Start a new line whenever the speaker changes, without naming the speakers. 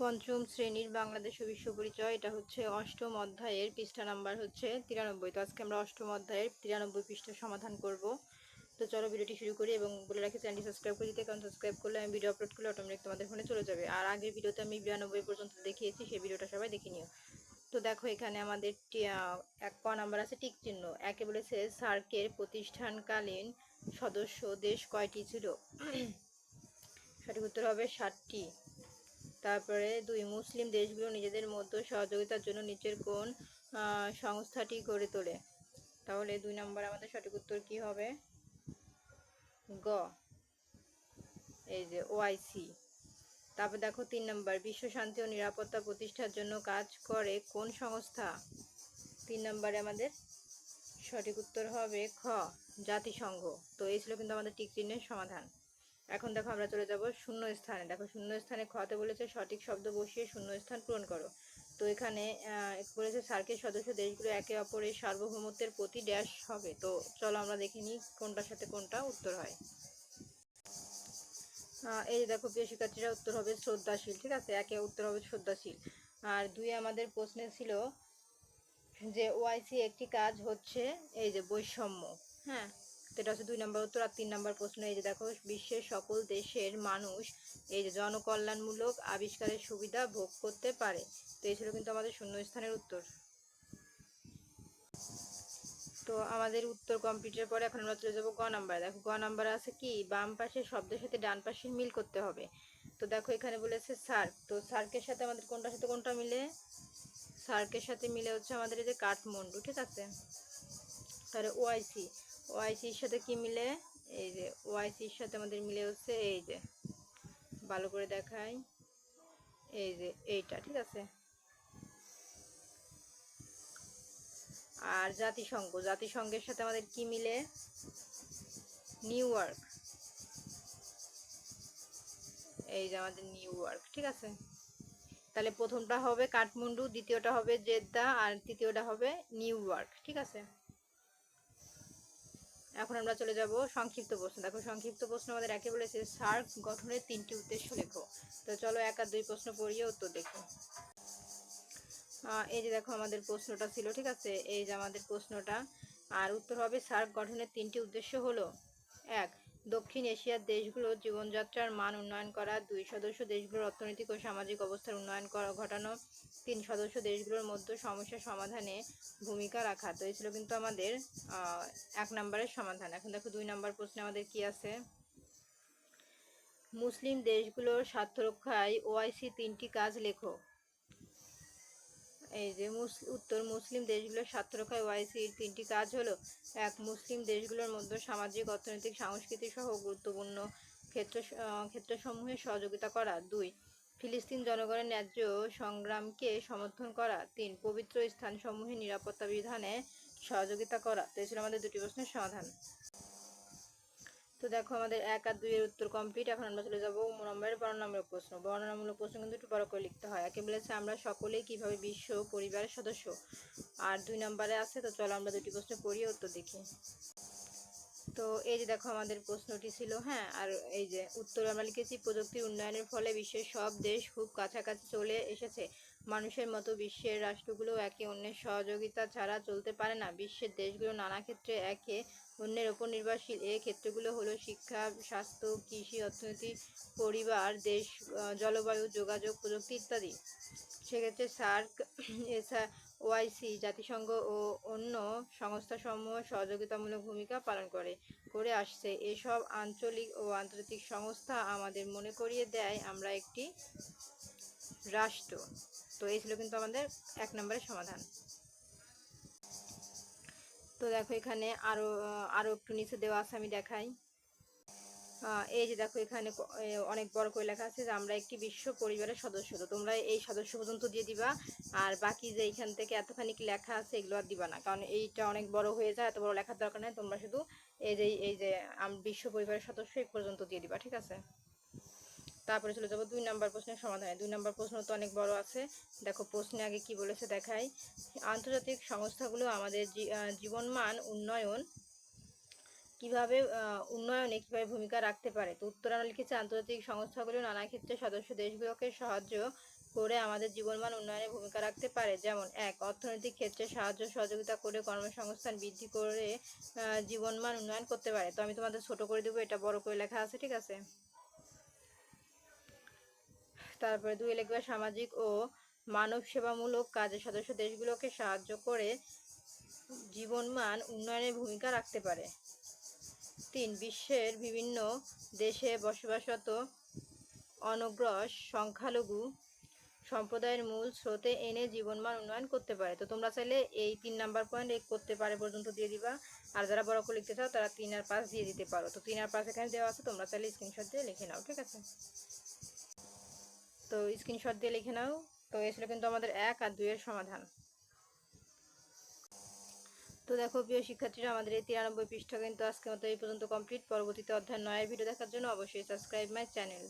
পঞ্চম শ্রেণীর বাংলাদেশ ও বিশ্ব পরিচয়, এটা হচ্ছে অষ্টম অধ্যায়ের পৃষ্ঠা নাম্বার হচ্ছে 93। তো আজকে আমরা অষ্টম অধ্যায়ের 93 পৃষ্ঠার সমাধান করব। তো চলো ভিডিওটি শুরু করি এবং বলে রাখি চ্যানেলটি সাবস্ক্রাইব করে দিতে, কারণ সাবস্ক্রাইব করলে আমি ভিডিও আপলোড করলে অটোমেটিক তোমাদের ফোনে চলে যাবে। আর আগের ভিডিওতে আমি 92 পর্যন্ত দেখিয়েছি, সেই ভিডিওটা সবাই দেখে নিও। তো দেখো এখানে আমাদের এক ক নাম্বার আছে টিক চিহ্ন। একে বলেছে সার্কের প্রতিষ্ঠানকালীন সদস্য দেশ কয়টি ছিল? সঠিক উত্তর হবে 7টি। তারপরে 2, মুসলিম দেশগুলো নিজেদের মধ্যে সহযোগিতার জন্য নিচের কোন সংস্থাটি গড়ে তোলে? তাহলে 2 নম্বর আমাদের সঠিক উত্তর কি হবে? গ, এই যে ওআইসি। তারপর দেখো 3 নম্বর, বিশ্ব শান্তি ও নিরাপত্তা প্রতিষ্ঠার জন্য কাজ করে কোন সংস্থা? 3 নম্বরে আমাদের সঠিক উত্তর হবে খ, জাতিসংঘ। তো এই ছিল কিন্তু আমাদের টিক চিহ্নের সমাধান। এখন দেখো আমরা চলে যাব শূন্য স্থানে। দেখো শূন্য স্থানে খতে বলেছে সঠিক শব্দ বসিয়ে শূন্য স্থান পূরণ করো। তো এখানে বলেছে সার্কের সদস্য দেশগুলো একে অপরের সার্বভৌমত্বের প্রতি ড্যাশ হবে। তো চলো আমরা দেখে নিই কোনটার সাথে কোনটা উত্তর হয়। এই যে দেখো প্রিয় শিক্ষার্থীরা, উত্তর হবে শ্রদ্ধাশীল। ঠিক আছে, একে উত্তর হবে শ্রদ্ধাশীল। আর 2 আমাদের প্রশ্নে ছিল যে ওআইসি একটি কাজ হচ্ছে এই যে বৈষম্য। হ্যাঁ, তো এটা হচ্ছে 2 নম্বর উত্তর। আর 3 নম্বর প্রশ্ন এই যে দেখো বিশ্বের সকল দেশের মানুষ এই যে জনকল্যাণমূলক আবিষ্কারের সুবিধা ভোগ করতে পারে। তো এই ছিল কিন্তু আমাদের শূন্য স্থানের উত্তর। তো আমাদের উত্তর কমপ্লিটের পরে এখন আমরা চলে যাবো গ নাম্বার। দেখো গ নাম্বার আছে কি, বাম পাশের শব্দের সাথে ডান পাশের মিল করতে হবে। তো দেখো এখানে বলেছে সার্ক। তো সার্কের সাথে আমাদের কোনটার সাথে কোনটা মিলে? সার্কের সাথে মিলে হচ্ছে আমাদের এই যে কাঠমান্ডু। ঠিক আছে, তাহলে ওআইসি, ওআইসির সাথে কি মিলে? এই যে ওআইসির সাথে আমাদের মিলে হচ্ছে এই যে, ভালো করে দেখাই, এই যে এইটা। ঠিক আছে, আর জাতিসংঘ, জাতিসংঘের সাথে আমাদের কি মিলে? নিউ ইয়র্ক, এই যে আমাদের নিউ ইয়র্ক। ঠিক আছে, তাহলে প্রথমটা হবে কাঠমান্ডু, দ্বিতীয়টা হবে জেদ্দা, আর তৃতীয়টা হবে নিউ ইয়র্ক। ঠিক আছে, এখন আমরা চলে যাব সংক্ষিপ্ত প্রশ্ন। দেখো সংক্ষিপ্ত প্রশ্ন আমাদের একে বলেছে সার্ক গঠনের 3টি উদ্দেশ্য লেখো। তো চলো 1 আর 2 প্রশ্ন পড়িয়ে উত্তর দেখো। এই যে দেখো আমাদের প্রশ্নটা ছিল। ঠিক আছে, এই যে আমাদের প্রশ্নটা, আর উত্তর হবে সার্ক গঠনের 3টি উদ্দেশ্য হলো: 1, দক্ষিণ এশিয়ার দেশগুলোর জীবনযাত্রার মান উন্নয়ন করা। 2, সদস্য দেশগুলোর অর্থনৈতিক ও সামাজিক অবস্থার উন্নয়ন ঘটানো। 3, সদস্য দেশগুলোর মধ্যে সমস্যা সমাধানে ভূমিকা রাখা। তো এই ছিল কিন্তু আমাদের 1 নম্বরের সমাধান। এখন দেখো 2 নম্বর প্রশ্নে আমাদের কি আছে। মুসলিম দেশগুলোর স্বার্থ রক্ষায় ওআইসি 3টি কাজ লেখো। এই যে উত্তর, মুসলিম দেশগুলোর স্বার্থ রক্ষায় ওআইসির 3টি কাজ হলো: 1, মুসলিম দেশগুলোর মধ্যে সামাজিক, অর্থনৈতিক, সাংস্কৃতিক সহ গুরুত্বপূর্ণ ক্ষেত্রসমূহে সহযোগিতা করা। 2, ফিলিস্তিন জনগণের ন্যায্য সংগ্রামকে সমর্থন করা। 3, পবিত্র স্থানসমূহের নিরাপত্তা বিধানে সহযোগিতা করা। তো এই ছিল আমাদের 2টি প্রশ্নের সমাধান। তো দেখো আমাদের 1 আর 2 এর উত্তর কমপ্লিট। এখন আমরা চলে যাবো নম্বরের বর্ণনামূলক প্রশ্ন। বর্ণনামূলক প্রশ্ন কিন্তু একটু বড় করে লিখতে হয়। একে বলেছে আমরা সকলেই কিভাবে বিশ্ব পরিবারের সদস্য। আর 2 নম্বরে আছে। তো চলো আমরা 2টি প্রশ্ন পড়িয়ে উত্তর দেখি। তো এই যে দেখো আমাদের প্রশ্নটি ছিল, হ্যাঁ, আর এই যে উত্তর আমরা লিখেছি প্রযুক্তির উন্নয়নের ফলে বিশ্বের সব দেশ খুব কাছাকাছি চলে এসেছে। মানুষের মতো বিশ্বের রাষ্ট্রগুলো একে অন্যের সহযোগিতা ছাড়া চলতে পারে না। বিশ্বের দেশগুলো নানা ক্ষেত্রে একে অন্যের ওপর নির্ভরশীল। এই ক্ষেত্রগুলো হলো শিক্ষা, স্বাস্থ্য, কৃষি, অর্থনীতি, পরিবার, দেশ, জলবায়ু, যোগাযোগ, প্রযুক্তি ইত্যাদি। সেক্ষেত্রে সার্ক, ওআইসি, জাতিসংঘ ও অন্য সংস্থাসমূহ সহযোগিতামূলক ভূমিকা পালন করে আসছে। এসব আঞ্চলিক ও আন্তর্জাতিক সংস্থা আমাদের মনে করিয়ে দেয় আমরা একটি রাষ্ট্র। তো এই ছিল কিন্তু আমাদের 1 নম্বরের সমাধান। তো দেখো এখানে আরো একটু নিচে দেওয়া আছে, আমি দেখাই। এই যে দেখো এখানে অনেক বড় করে লেখা আছে যে আমরা একটি বিশ্ব পরিবারের সদস্য। তো তোমরা এই সদস্য পর্যন্ত দিয়ে দিবা, আর বাকি যে এইখান থেকে এতখানি লেখা আছে এগুলো আর দিবা না, কারণ এইটা অনেক বড় হয়ে যায়, এত বড় লেখার দরকার নেই। তোমরা শুধু এই যে বিশ্ব পরিবারের সদস্য এই পর্যন্ত দিয়ে দিবা। ঠিক আছে, তারপরে চলে যাবো 2 নম্বর প্রশ্নের সমাধানে। 2 নম্বর প্রশ্ন তো অনেক বড় আছে। দেখো প্রশ্নে আগে কি বলেছে দেখাই। আন্তর্জাতিক সংস্থাগুলো আমাদের জীবনমান উন্নয়নে কিভাবে ভূমিকা রাখতে পারে। তো উত্তর আমরা লিখেছি আন্তর্জাতিক সংস্থাগুলো নানা ক্ষেত্রে সদস্য দেশগুলোকে সাহায্য করে আমাদের জীবনমান উন্নয়নে ভূমিকা রাখতে পারে। যেমন ১. অর্থনৈতিক ক্ষেত্রে সাহায্য সহযোগিতা করে কর্মসংস্থান বৃদ্ধি করে জীবনমান উন্নয়ন করতে পারে। তো আমি তোমাদের ছোট করে দেবো, এটা বড় করে লেখা আছে, ঠিক আছে। তারপরে ২ লিখবে সামাজিক ও মানব সেবামূলক কাজে সদস্য দেশগুলোকে সাহায্য করে জীবনমান উন্নয়নে ভূমিকা রাখতে পারে। ৩. বিশ্বের বিভিন্ন দেশে বসবাসরত অনগ্রস সংখ্যালঘু সম্প্রদায়ের মূল স্রোতে এনে জীবনমান উন্নয়ন করতে পারে। তো তোমরা চাইলে এই ৩ নাম্বার পয়েন্ট এই করতে পারে পর্যন্ত দিয়ে দিবা, আর যারা বড় করে লিখতে চাও তারা ৩ আর ৫ দিয়ে দিতে পারো। তো ৩ আর ৫ এখানে দেওয়া আছে, তোমরা চাইলে স্ক্রিনশট দিয়ে লিখে নাও, ঠিক আছে। তো স্ক্রিনশট দিয়ে লিখে নাও। তো এই ছিল কিন্তু আমাদের ১ আর ২ এর সমাধান। তো দেখো প্রিয় শিক্ষার্থীরা, আমাদের এই 93 পৃষ্ঠা কিন্তু আজকের মতো এই পর্যন্ত কমপ্লিট। পরবর্তীতে অধ্যায় ৯ এর ভিডিও দেখার জন্য অবশ্যই সাবস্ক্রাইব মাই চ্যানেল।